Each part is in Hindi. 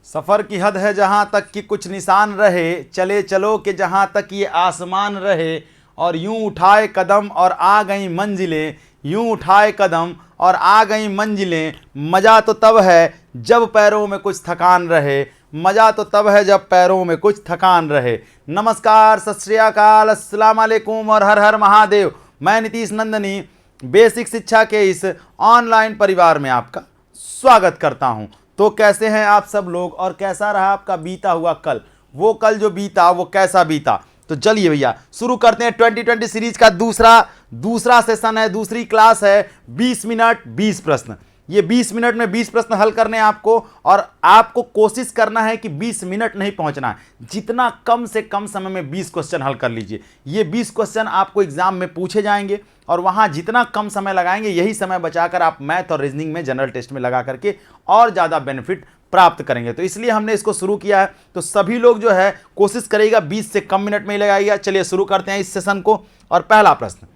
सफ़र की हद है जहाँ तक कि कुछ निशान रहे, चले चलो कि जहाँ तक ये आसमान रहे, और यूं उठाए कदम और आ गई मंजिलें, यूं उठाए कदम और आ गई मंजिलें। मज़ा तो तब है जब पैरों में कुछ थकान रहे, मज़ा तो तब है जब पैरों में कुछ थकान रहे। नमस्कार, सत श्री अकाल, अस्सलाम वालेकुम और हर हर महादेव। मैं नीतीश नंदनी बेसिक शिक्षा के इस ऑनलाइन परिवार में आपका स्वागत करता हूं। तो कैसे हैं आप सब लोग और कैसा रहा आपका बीता हुआ कल? वो कल जो बीता वो कैसा बीता? तो चलिए भैया शुरू करते हैं। 2020 सीरीज का दूसरा सेशन है, दूसरी क्लास है। 20 मिनट 20 प्रश्न। ये 20 मिनट में 20 प्रश्न हल करने हैं आपको, और आपको कोशिश करना है कि 20 मिनट नहीं पहुंचना है, जितना कम से कम समय में 20 क्वेश्चन हल कर लीजिए। ये 20 क्वेश्चन आपको एग्जाम में पूछे जाएंगे, और वहां जितना कम समय लगाएंगे यही समय बचाकर आप मैथ और रीजनिंग में, जनरल टेस्ट में लगा करके और ज़्यादा बेनिफिट प्राप्त करेंगे। तो इसलिए हमने इसको शुरू किया है। तो सभी लोग जो है कोशिश करेगा 20 से कम मिनट में ही लगाइएगा। चलिए शुरू करते हैं इस सेशन को। और पहला प्रश्न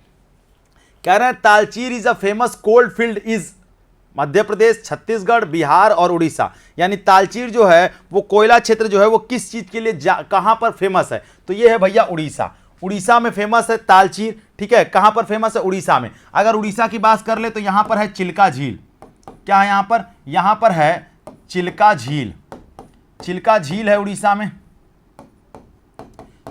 कह रहे हैं, Talcher is a famous coal field is Madhya Pradesh, Chhattisgarh, Bihar और उड़ीसा। यानी तालचीर जो है वो कोयला क्षेत्र जो है वो किस चीज के लिए कहां पर फेमस है? तो ये है भैया उड़ीसा। उड़ीसा में फेमस है तालचीर। ठीक है, कहां पर फेमस है? उड़ीसा में। अगर उड़ीसा की बात कर ले तो यहां पर है चिल्का झील। क्या है यहां पर? यहां पर है चिल्का झील। चिल्का झील है उड़ीसा में।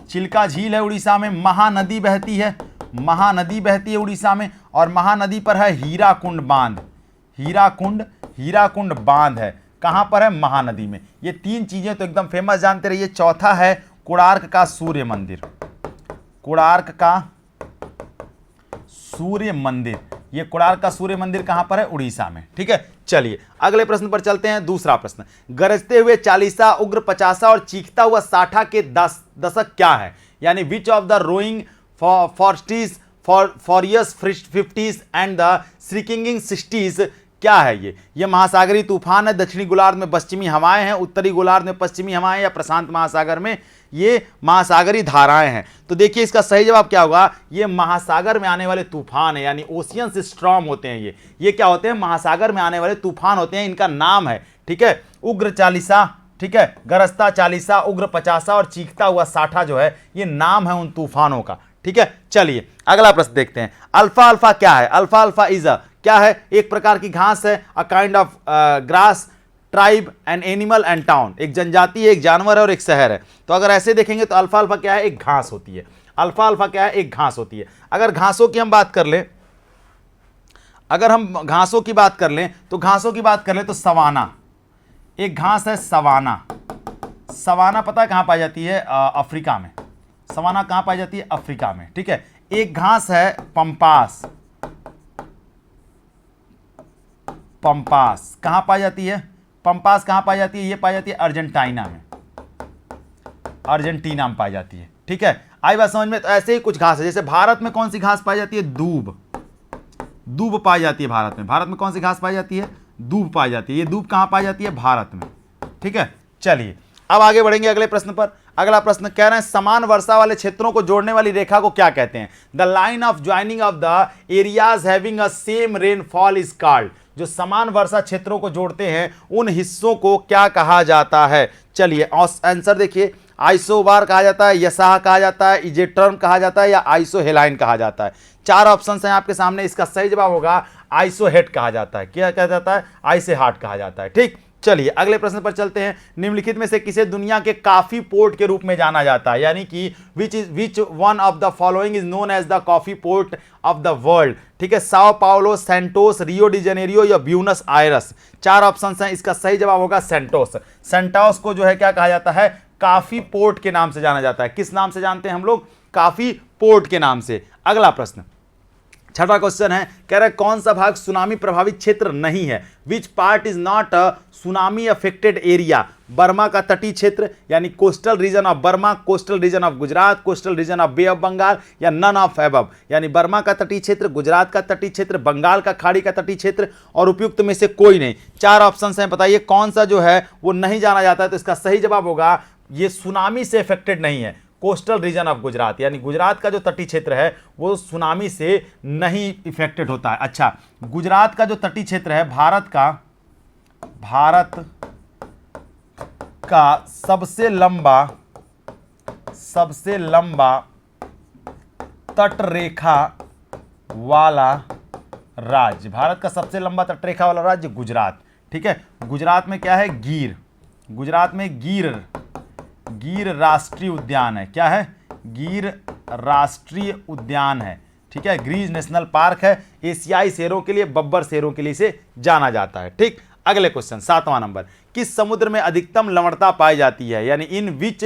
चिल्का झील है उड़ीसा में। महानदी बहती है, महानदी बहती है उड़ीसा में। और महानदी पर है हीराकुंड बांध। हीराकुंड बांध है। कहां पर है? महानदी में। ये तीन चीजें तो एकदम फेमस जानते रहिए। चौथा है कोणार्क का सूर्य मंदिर। कोणार्क का सूर्य मंदिर। ये कोणार्क का सूर्य मंदिर कहां पर है? उड़ीसा में। ठीक है, चलिए अगले प्रश्न पर चलते हैं। दूसरा प्रश्न, गरजते हुए 40, उग्र 50 और चीखता हुआ 60 के दशक क्या है? यानी which of the roaring forties furious 50s and the shrieking 60s क्या है? ये महासागरीय तूफान है, दक्षिणी गोलार्ध में पश्चिमी हवाएं हैं, उत्तरी गोलार्ध में पश्चिमी हवाएं, या प्रशांत महासागर में ये महासागरीय धाराएं हैं। तो देखिए इसका सही जवाब क्या होगा? ये महासागर में आने वाले तूफान है, यानी ओशियन स्टॉर्म होते हैं ये क्या होते हैं? महासागर में आने वाले तूफान होते हैं। इनका नाम है, ठीक है, उग्र 40, ठीक है, गरजता 40, उग्र 50 और चीखता हुआ 60 जो है ये नाम है उन तूफानों का। ठीक है, चलिए अगला प्रश्न देखते हैं। अल्फा क्या है? अल्फा इज क्या है? एक प्रकार की घास है। A kind of grass, tribe and animal and town. एक जनजाति है, एक जानवर है और एक शहर है। तो अगर ऐसे देखेंगे तो अल्फा क्या है? एक घास होती है। अल्फा क्या है? एक घास होती है। अगर घासों की हम बात कर लें, अगर हम घासों की बात कर लें तो सवाना एक घास है। सवाना पता है कहां पाई जाती है? अफ्रीका में। सवाना कहां पाई जाती है? अफ्रीका में। ठीक है, एक घास है पंपास कहां पाई जाती है? पंपास कहां पाई जाती है? ये पाई जाती है अर्जेंटीना में। अर्जेंटीना में पाई जाती है। ठीक है, आई बात समझ में? तो ऐसे ही कुछ घास है। जैसे भारत में कौन सी घास पाई जाती है? दूब पाई जाती है भारत में। भारत में कौन सी घास पाई जाती है? दूब पाई जाती है। ये दूब कहां पाई जाती है? भारत में। ठीक है, चलिए अब आगे बढ़ेंगे अगले प्रश्न पर। अगला प्रश्न कह रहे हैं, समान वर्षा वाले क्षेत्रों को जोड़ने वाली रेखा को क्या कहते हैं? The line of joining of the areas having a same rainfall is called. जो समान वर्षा क्षेत्रों को जोड़ते हैं उन हिस्सों को क्या कहा जाता है? चलिए आंसर देखिए। आइसोबार कहा जाता है, यसाह कहा जाता है, इजेटर्म कहा जाता है, या आइसोहेलाइन कहा जाता है। चार ऑप्शन हैं आपके सामने। इसका सही जवाब होगा आइसोहेट कहा जाता है। क्या कहा जाता है? आइसोहाट कहा जाता है। ठीक, चलिए अगले प्रश्न पर चलते हैं। निम्नलिखित में से किसे दुनिया के कॉफी पोर्ट के रूप में जाना जाता है? यानी कि which one of the following is known as the coffee port of the world? ठीक है, São Paulo, Santos, Rio de Janeiro या ब्यूनस आयरस। चार ऑप्शन हैं। इसका सही जवाब होगा सेंटोस। सेंटोस को जो है क्या कहा जाता है? कॉफी पोर्ट के नाम से जाना जाता है। किस नाम से जानते हैं हम लोग? कॉफी पोर्ट के नाम से। अगला प्रश्न, छठा क्वेश्चन है, कह रहा है कौन सा भाग सुनामी प्रभावित क्षेत्र नहीं है? Which part is not a tsunami affected area? Burma का तटीय क्षेत्र यानी coastal region of Burma, coastal region of Gujarat, coastal region of bay of Bengal, या नन ऑफ एबव? यानी बर्मा का तटीय क्षेत्र, गुजरात का तटीय क्षेत्र, बंगाल का खाड़ी का तटीय क्षेत्र, और उपयुक्त में से कोई नहीं। चार ऑप्शन हैं, बताइए कौन सा जो है वो नहीं जाना जाता है? तो इसका सही जवाब होगा ये सुनामी से अफेक्टेड नहीं है। कोस्टल रीजन ऑफ गुजरात, यानी गुजरात का जो तटीय क्षेत्र है वो सुनामी से नहीं इफेक्टेड होता है। अच्छा, गुजरात का जो तटीय क्षेत्र है भारत का सबसे लंबा तटरेखा वाला राज्य, भारत का सबसे लंबा तटरेखा वाला राज्य गुजरात। ठीक है, गुजरात में क्या है? गिर। गुजरात में गिर राष्ट्रीय उद्यान है। क्या है? गिर राष्ट्रीय उद्यान है। ठीक है, गिर नेशनल पार्क है। एशियाई शेरों के लिए, बब्बर शेरों के लिए इसे जाना जाता है। ठीक, अगले क्वेश्चन 7वां नंबर, किस समुद्र में अधिकतम लवणता पाई जाती है? यानी इन विच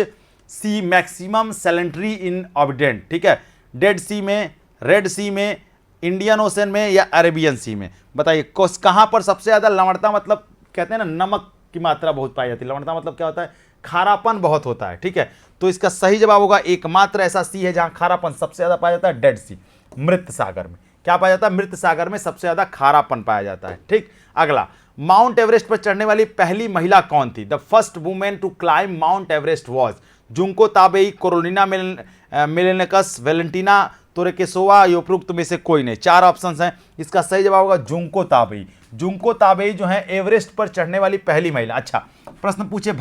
सी मैक्सिमम सैलिनिटी इन अबडेंट। ठीक है, डेड सी में, रेड सी में, इंडियन ओशन में या अरेबियन सी में? बताइए कहां पर सबसे ज्यादा लवणता, मतलब कहते हैं ना नमक की मात्रा बहुत पाई जाती है। लवणता मतलब क्या होता है? खारापन बहुत होता है। ठीक है, तो इसका सही जवाब होगा एकमात्र ऐसा सी है जहां खारापन सबसे ज्यादा पाया जाता है, डेड सी, मृत सागर में। क्या पाया जाता है? मृत सागर में सबसे ज्यादा खारापन पाया जाता है। ठीक, अगला, माउंट एवरेस्ट पर चढ़ने वाली पहली महिला कौन थी? The first women to climb Mount Everest was Junko Tabei, Carolina मेलेनकस, वेलेंटिना तोरेकेसोवा, ये उपरोक्त में से कोई नहीं। 4 ऑप्शंस हैं, इसका सही जवाब होगा जुंको ताबेई। जुंको ताबेई जो है एवरेस्ट पर चढ़ने वाली पहली महिला। अच्छा, प्रश्न पूछे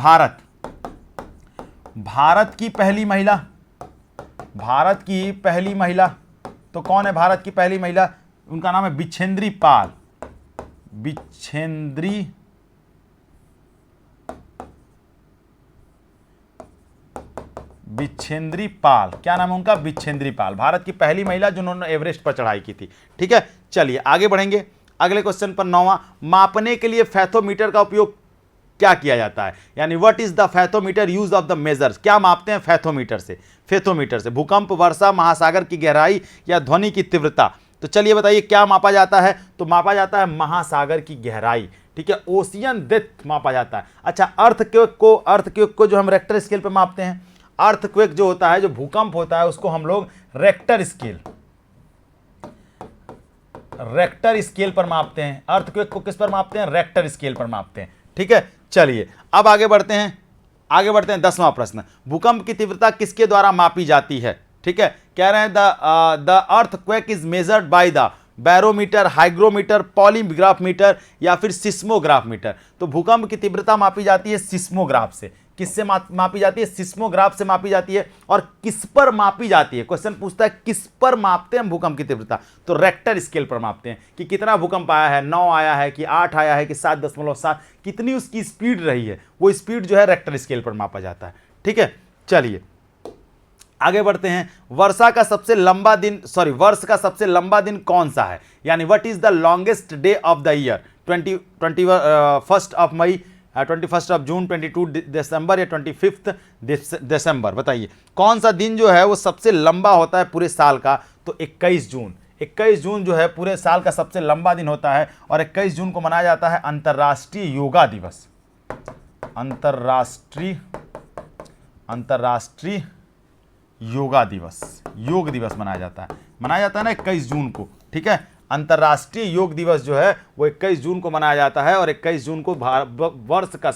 भारत की पहली महिला, भारत की पहली महिला तो कौन है? भारत की पहली महिला, उनका नाम है बिछेंद्री पाल। बिच्छेंद्री पाल, क्या नाम है उनका? बिच्छेंद्री पाल, भारत की पहली महिला जिन्होंने एवरेस्ट पर चढ़ाई की थी। ठीक है, चलिए आगे बढ़ेंगे अगले क्वेश्चन पर। 9वां, मापने के लिए फैथोमीटर का उपयोग क्या किया जाता है? यानी what is the fathometer use of the measures? क्या मापते हैं फैथोमीटर से? भूकंप, वर्षा, महासागर की गहराई या ध्वनि की तीव्रता? तो चलिए बताइए क्या मापा जाता है? तो मापा जाता है महासागर की गहराई। ठीक है, ओशियन डेप्थ मापा जाता है। अच्छा, अर्थक्वेक को जो हम रेक्टर स्केल पे मापते हैं, अर्थक्वेक जो होता है, जो भूकंप होता है, उसको हम लोग रेक्टर स्केल पर मापते हैं। अर्थक्वेक को किस पर मापते हैं? रेक्टर स्केल पर मापते हैं। ठीक है, चलिए अब आगे बढ़ते हैं 10वां प्रश्न, भूकंप की तीव्रता किसके द्वारा मापी जाती है? ठीक है, कह रहे हैं the earthquake is measured by the barometer, hygrometer, polygraph meter या फिर सिस्मोग्राफ मीटर। तो भूकंप की तीव्रता मापी जाती है सिस्मोग्राफ से। किससे मापी जाती है? सिस्मोग्राफ से मापी जाती है। और किस पर मापी जाती है? क्वेश्चन पूछता है किस पर मापते हैं भूकंप की तीव्रता? तो रेक्टर स्केल पर मापते हैं कि कितना भूकंप आया है, 9 आया है कि 8 आया है कि 7.7, कितनी उसकी स्पीड रही है, वो स्पीड जो है रेक्टर स्केल पर मापा जाता है। ठीक है, चलिए आगे बढ़ते हैं। वर्ष का सबसे लंबा दिन कौन सा है? यानी what is the longest day of the year? 21 of May, 21 of June, 22 December या 25 दिसंबर? बताइए कौन सा दिन जो है वो सबसे लंबा होता है पूरे साल का? तो 21 जून। 21 जून जो है पूरे साल का सबसे लंबा दिन होता है और 21 जून को मनाया जाता है अंतर्राष्ट्रीय योगा दिवस। अंतर्राष्ट्रीय योग दिवस मनाया जाता है ना 21 जून को। ठीक है, अंतर्राष्ट्रीय योग दिवस जो है वो 21 जून को मनाया जाता है और 21 जून को वर्ष का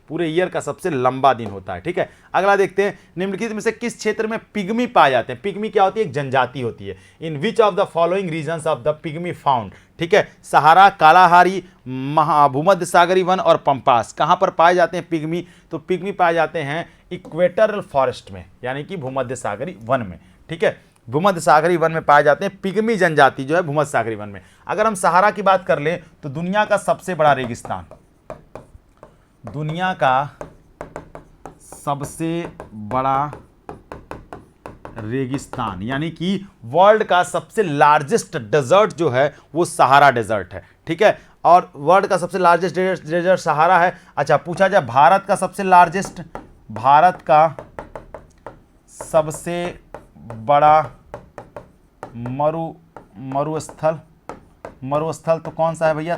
पूरे ईयर का सबसे लंबा दिन होता है। ठीक है, अगला देखते हैं, निम्नलिखित में से किस क्षेत्र में पिग्मी पाए जाते हैं? पिग्मी क्या होती है? एक जनजाति होती है। In which of the following regions of the pygmy found? ठीक है, सहारा, कालाहारी, भूमध्य सागरी वन और पंपास। कहां पर पाए जाते हैं पिग्मी? तो पिग्मी पाए जाते हैं इक्वेटरल फॉरेस्ट में, यानी कि भूमध्य सागरी वन में। ठीक है, भूमध्य सागरी वन में पाए जाते हैं पिग्मी जनजाति जो है भूमध्य सागरी वन में। अगर हम सहारा की बात कर लें तो दुनिया का सबसे बड़ा रेगिस्तान, दुनिया का सबसे बड़ा रेगिस्तान, यानी कि वर्ल्ड का सबसे लार्जेस्ट डेजर्ट जो है वो सहारा डेजर्ट है। ठीक है, और वर्ल्ड का सबसे लार्जेस्ट डेजर्ट सहारा है। अच्छा, पूछा जाए भारत का सबसे बड़ा मरुस्थल तो कौन सा है भैया?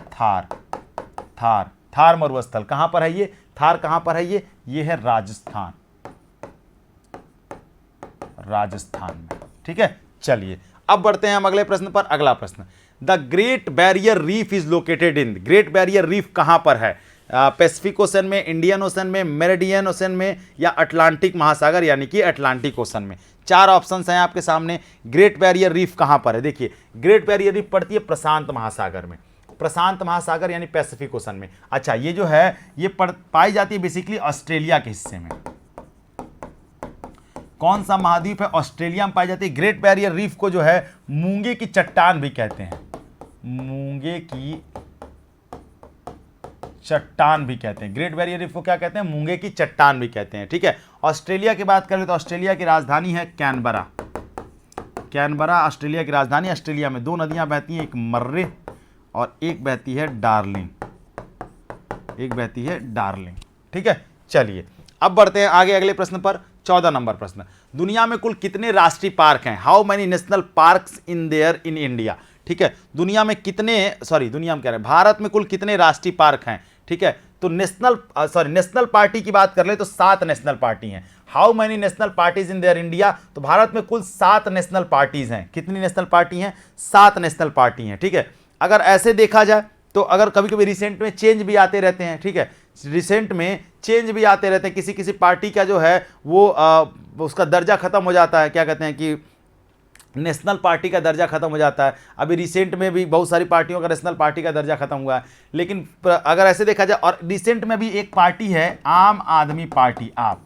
थार मरुस्थल। कहां पर है ये? थार कहां पर है ये है राजस्थान में। ठीक है, चलिए अब बढ़ते हैं हम अगले प्रश्न पर। अगला प्रश्न, the great barrier reef is located in? Great barrier reef कहां पर है? पैसिफिक ओशन में, इंडियन ओशन में, मेरिडियन ओशन में या अटलांटिक महासागर यानी कि अटलांटिक ओशन में? 4 ऑप्शंस हैं आपके सामने। ग्रेट बैरियर रीफ कहां पर है? देखिए, ग्रेट बैरियर रीफ पड़ती है प्रशांत महासागर में। प्रशांत महासागर यानी पैसिफिक ओशन में। अच्छा, ये जो है ये पाई जाती है बेसिकली ऑस्ट्रेलिया के हिस्से में। कौन सा महाद्वीप है? ऑस्ट्रेलिया में पाई जाती है। ग्रेट बैरियर रीफ को जो है मूंगे की चट्टान भी कहते हैं, मूंगे की चट्टान भी कहते हैं। ग्रेट बैरियर रीफ को क्या कहते हैं? मूंगे की चट्टान भी कहते हैं। ठीक है, ऑस्ट्रेलिया की बात करें तो ऑस्ट्रेलिया की राजधानी है कैनबरा। कैनबरा ऑस्ट्रेलिया की राजधानी। ऑस्ट्रेलिया में 2 नदियां बहती हैं, एक मर्रे और एक बहती है डार्लिंग, एक बहती है डार्लिंग। ठीक है, चलिए अब बढ़ते हैं आगे अगले प्रश्न पर। 14 नंबर प्रश्न, दुनिया में कुल कितने राष्ट्रीय पार्क हैं? How many national parks in there in India? ठीक है, दुनिया में कितने, दुनिया में कह रहे हैं भारत में कुल कितने राष्ट्रीय पार्क हैं? ठीक है, तो नेशनल पार्टी की बात कर ले तो 7 नेशनल पार्टी हैं। How many national parties in their India? तो भारत में कुल 7 नेशनल पार्टीज हैं। कितनी नेशनल पार्टी हैं? 7 नेशनल पार्टी हैं। ठीक है, अगर ऐसे देखा जाए तो अगर कभी कभी रिसेंट में चेंज भी आते रहते हैं। ठीक है, रिसेंट में चेंज भी आते रहते हैं, किसी किसी पार्टी का जो है वो उसका दर्जा खत्म हो जाता है, क्या कहते हैं कि नेशनल पार्टी का दर्जा खत्म हो जाता है। अभी रिसेंट में भी बहुत सारी पार्टियों का नेशनल पार्टी का दर्जा खत्म हुआ है। लेकिन अगर ऐसे देखा जाए, और रिसेंट में भी एक पार्टी है आम आदमी पार्टी, आप,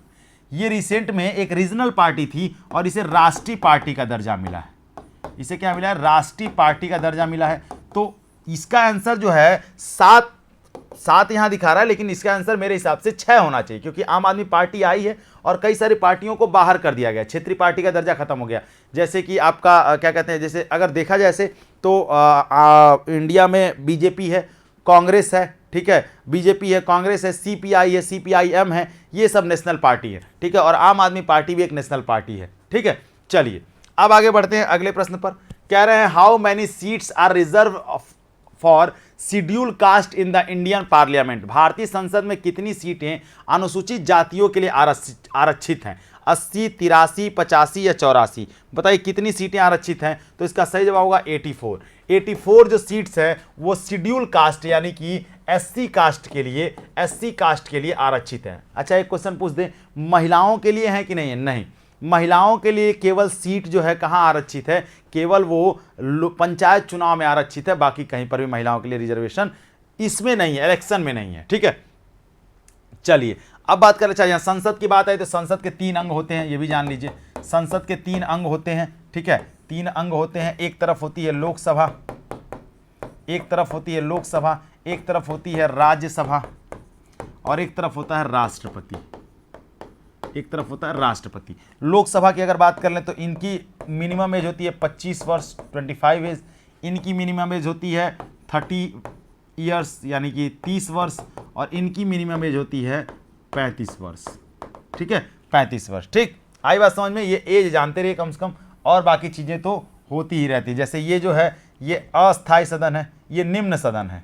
ये रिसेंट में एक रीजनल पार्टी थी और इसे राष्ट्रीय पार्टी का दर्जा मिला है। इसे क्या मिला है? राष्ट्रीय पार्टी का दर्जा मिला है। तो इसका आंसर जो है 7 यहां दिखा रहा है, लेकिन इसका आंसर मेरे हिसाब से 6 होना चाहिए, क्योंकि आम आदमी पार्टी आई है और कई सारी पार्टियों को बाहर कर दिया गया, क्षेत्रीय पार्टी का दर्जा खत्म हो गया। जैसे कि आपका क्या कहते हैं, जैसे अगर देखा जाए ऐसे तो इंडिया में बीजेपी है, कांग्रेस है, ठीक है, बीजेपी है, कांग्रेस है, सीपीआई है, सीपीआईएम है, ये सब नेशनल पार्टी है। ठीक है, और आम आदमी पार्टी भी एक नेशनल पार्टी है। ठीक है, चलिए अब आगे बढ़ते हैं अगले प्रश्न पर। कह रहे हैं how many seats are reserve for schedule caste in the Indian parliament? भारतीय संसद में कितनी सीटें अनुसूचित जातियों के लिए आरक्षित हैं? 80, 83, 85 या 84? बताइए कितनी सीटें आरक्षित हैं? तो इसका सही जवाब होगा 84। 84 जो सीट्स है वो शेड्यूल कास्ट यानी कि एससी कास्ट के लिए आरक्षित है। अच्छा, एक क्वेश्चन पूछ दें, महिलाओं के लिए है कि नहीं है? नहीं, महिलाओं के लिए केवल सीट जो है कहाँ आरक्षित है? केवल वो पंचायत चुनाव में आरक्षित है, बाकी कहीं पर भी महिलाओं के लिए रिजर्वेशन इसमें नहीं है, इलेक्शन में नहीं है। ठीक है, चलिए अब बात करें, चाहिए संसद की बात है तो संसद के 3 अंग होते हैं, ये भी जान लीजिए। संसद के 3 अंग होते हैं। ठीक है, 3 अंग होते हैं। एक तरफ होती है लोकसभा, एक तरफ होती है लोकसभा, एक तरफ होती है राज्यसभा और एक तरफ होता है राष्ट्रपति, एक तरफ होता है राष्ट्रपति। लोकसभा की अगर बात कर लें तो इनकी मिनिमम एज होती है 25 वर्ष, 25 एज। इनकी मिनिमम एज होती है 30 ईयर्स यानी कि 30 वर्ष, और इनकी मिनिमम एज होती है 35 वर्ष। ठीक है, 35 वर्ष। ठीक, आई बात समझ में? ये एज जानते रहिए कम से कम, और बाकी चीज़ें तो होती ही रहती है। जैसे ये जो है ये अस्थायी सदन है, ये निम्न सदन है,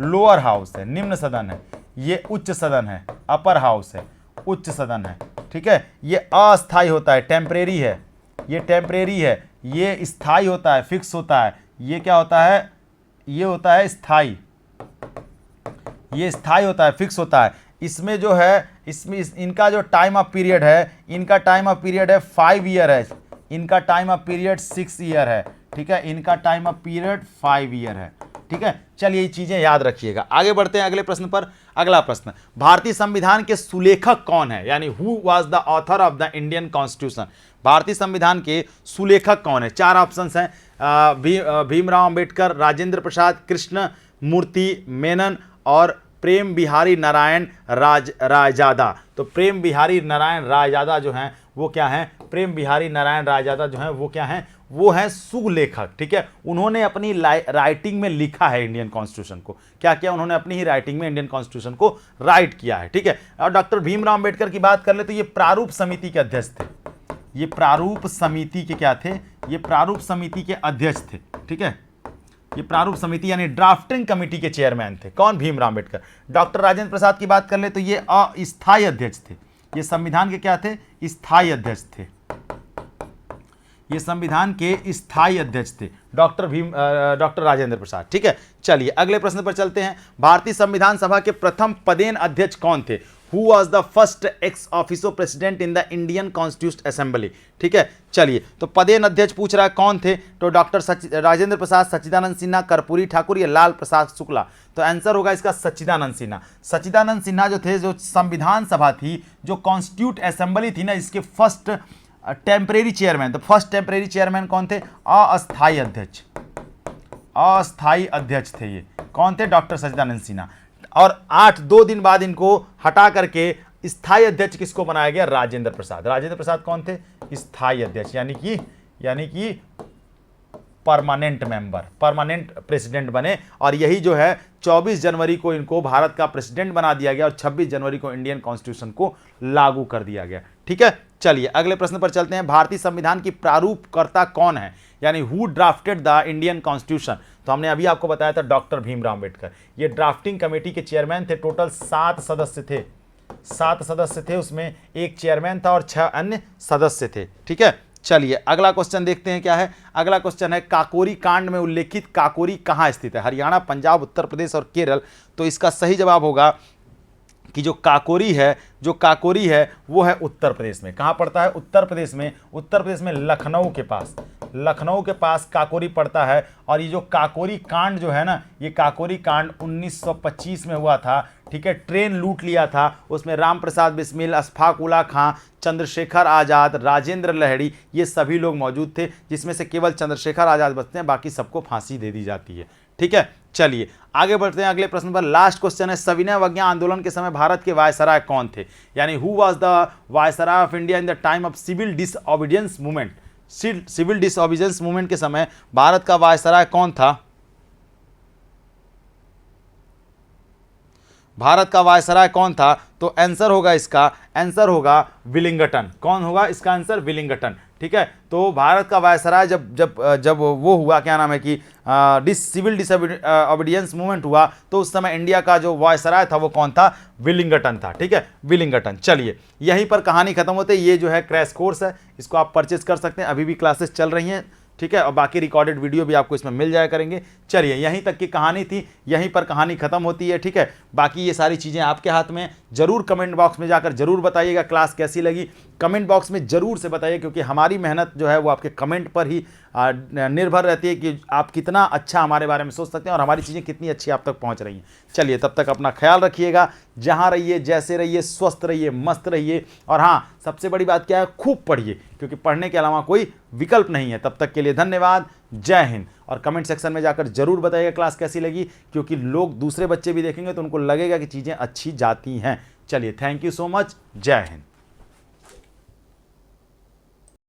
लोअर हाउस है, निम्न सदन है। ये उच्च सदन है, अपर हाउस है, उच्च सदन है। ठीक है, ये अस्थायी होता है, टेम्परेरी है, ये टेम्परेरी है। ये स्थायी होता है, फिक्स होता है। ये क्या होता है? ये होता है स्थायी, ये स्थायी होता है, फिक्स होता है। इसमें जो है इनका जो टाइम ऑफ पीरियड है, इनका टाइम ऑफ पीरियड है 5 ईयर है, इनका टाइम ऑफ पीरियड 6 ईयर है। ठीक है, इनका टाइम ऑफ पीरियड 5 ईयर है। ठीक है, चलिए ये चीजें याद रखिएगा। आगे बढ़ते हैं अगले प्रश्न पर। अगला प्रश्न, भारतीय संविधान के सुलेखक कौन है? यानी who was the author of the Indian constitution? भारतीय संविधान के सुलेखक कौन है? 4 ऑप्शंस हैं, भीमराव अंबेडकर, राजेंद्र प्रसाद, कृष्ण मूर्ति मेनन और प्रेम बिहारी नारायण रायजादा। तो प्रेम बिहारी नारायण रायजादा जो हैं वो क्या हैं? प्रेम बिहारी नारायण रायजादा जो हैं वो क्या हैं? वो हैं सुलेखक। ठीक है, उन्होंने अपनी राइटिंग में लिखा है इंडियन कॉन्स्टिट्यूशन को। क्या किया उन्होंने? अपनी ही राइटिंग में इंडियन कॉन्स्टिट्यूशन को राइट किया है। ठीक है, और डॉक्टर भीमराव अंबेडकर की बात कर ले तो ये प्रारूप समिति के अध्यक्ष थे। ये प्रारूप समिति के क्या थे? ये प्रारूप समिति के अध्यक्ष थे। ठीक है, ये प्रारूप समिति यानी ड्राफ्टिंग कमेटी के चेयरमैन थे। कौन? भीमराव अंबेडकर। डॉक्टर राजेंद्र प्रसाद की बात कर ले तो ये अस्थायी अध्यक्ष थे। ये संविधान के क्या थे? स्थायी अध्यक्ष थे। ये संविधान के स्थायी अध्यक्ष थे डॉक्टर राजेंद्र प्रसाद। ठीक है, चलिए अगले प्रश्न पर चलते हैं। भारतीय संविधान सभा के प्रथम पदेन अध्यक्ष कौन थे? Who was the first x officio president in the Indian constitution assembly. ठीक है, चलिए तो पदेन अध्यक्ष पूछ रहा है कौन थे, तो डॉक्टर राजेंद्र प्रसाद, सच्चिदानंद सिन्हा, कर्पूरी ठाकुर या लाल प्रसाद शुक्ला। तो आंसर होगा इसका सच्चिदानंद सिन्हा। सच्चिदानंद सिन्हा जो थे, जो संविधान सभा थी, जो कॉन्स्टिट्यूट असेंबली थी ना, इसके फर्स्ट टेम्परेरी चेयरमैन। तो फर्स्ट टेम्परेरी चेयरमैन कौन थे? अस्थाई अध्यक्ष, अस्थाई अध्यक्ष थे ये। कौन थे? डॉक्टर सच्चिदानंद सिन्हा। और 2 दिन बाद इनको हटा करके स्थायी अध्यक्ष किसको बनाया गया? राजेंद्र प्रसाद। राजेंद्र प्रसाद कौन थे? स्थायी अध्यक्ष, यानी कि परमानेंट मेंबर, परमानेंट प्रेसिडेंट बने। और यही जो है 24 जनवरी को इनको भारत का प्रेसिडेंट बना दिया गया और 26 जनवरी को इंडियन कॉन्स्टिट्यूशन को लागू कर दिया गया। ठीक है, चलिए अगले प्रश्न पर चलते हैं। भारतीय संविधान की प्रारूपकर्ता कौन है, यानी who drafted the Indian constitution? तो हमने अभी आपको बताया था डॉक्टर भीमराव अंबेडकर। ये ड्राफ्टिंग कमेटी के चेयरमैन थे। टोटल 7 सदस्य थे, 7 सदस्य थे, उसमें एक चेयरमैन था और 6 अन्य सदस्य थे। ठीक है, चलिए अगला क्वेश्चन देखते हैं क्या है। अगला क्वेश्चन है काकोरी कांड में उल्लेखित काकोरी कहाँ स्थित है? हरियाणा, पंजाब, उत्तर प्रदेश और केरल। तो इसका सही जवाब होगा कि जो काकोरी है वो है उत्तर प्रदेश में। कहाँ पड़ता है? उत्तर प्रदेश में। उत्तर प्रदेश में लखनऊ के पास काकोरी पड़ता है। और ये जो काकोरी कांड जो है ना, ये काकोरी कांड 1925 में हुआ था। ठीक है, ट्रेन लूट लिया था, उसमें राम प्रसाद बिस्मिल, अशफाक उल्ला खां, चंद्रशेखर आज़ाद, राजेंद्र लहड़ी, ये सभी लोग मौजूद थे, जिसमें से केवल चंद्रशेखर आज़ाद बचते हैं, बाकी सबको फांसी दे दी जाती है। ठीक है, चलिए आगे बढ़ते हैं अगले प्रश्न पर। लास्ट क्वेश्चन है, सविनय अवज्ञा आंदोलन के समय भारत के वायसराय कौन थे? यानी who was the viceroy of India in the time of civil disobedience movement? Civil disobedience movement के समय भारत का वायसराय कौन था? भारत का वायसराय कौन था? तो आंसर होगा इसका, आंसर होगा विलिंगटन। कौन होगा इसका आंसर? विलिंगटन। ठीक है, तो भारत का वायसराय जब वो हुआ, क्या नाम है कि सिविल डिसओबीडियंस मूवमेंट हुआ, तो उस समय इंडिया का जो वायसराय था वो कौन था? विलिंगटन था। ठीक है, विलिंगटन। चलिए यहीं पर कहानी खत्म होती है। ये जो है क्रैश कोर्स है, इसको आप परचेज कर सकते हैं, अभी भी क्लासेस चल रही हैं। ठीक है, और बाकी रिकॉर्डेड वीडियो भी आपको इसमें मिल जाया करेंगे। चलिए यहीं तक की कहानी थी, यहीं पर कहानी खत्म होती है। ठीक है, बाकी ये सारी चीज़ें आपके हाथ में। जरूर कमेंट बॉक्स में जाकर जरूर बताइएगा क्लास कैसी लगी। कमेंट बॉक्स में जरूर से बताइए, क्योंकि हमारी मेहनत जो है वो आपके कमेंट पर ही निर्भर रहती है कि आप कितना अच्छा हमारे बारे में सोच सकते हैं और हमारी चीज़ें कितनी अच्छी आप तक पहुंच रही हैं। चलिए तब तक अपना ख्याल रखिएगा, जहां रहिए, जैसे रहिए, स्वस्थ रहिए, मस्त रहिए। और हाँ, सबसे बड़ी बात क्या है? खूब पढ़िए, क्योंकि पढ़ने के अलावा कोई विकल्प नहीं है। तब तक के लिए धन्यवाद, जय हिंद। और कमेंट सेक्शन में जाकर जरूर बताइएगा क्लास कैसी लगी, क्योंकि लोग, दूसरे बच्चे भी देखेंगे तो उनको लगेगा कि चीज़ें अच्छी जाती हैं। चलिए, थैंक यू सो मच, जय हिंद।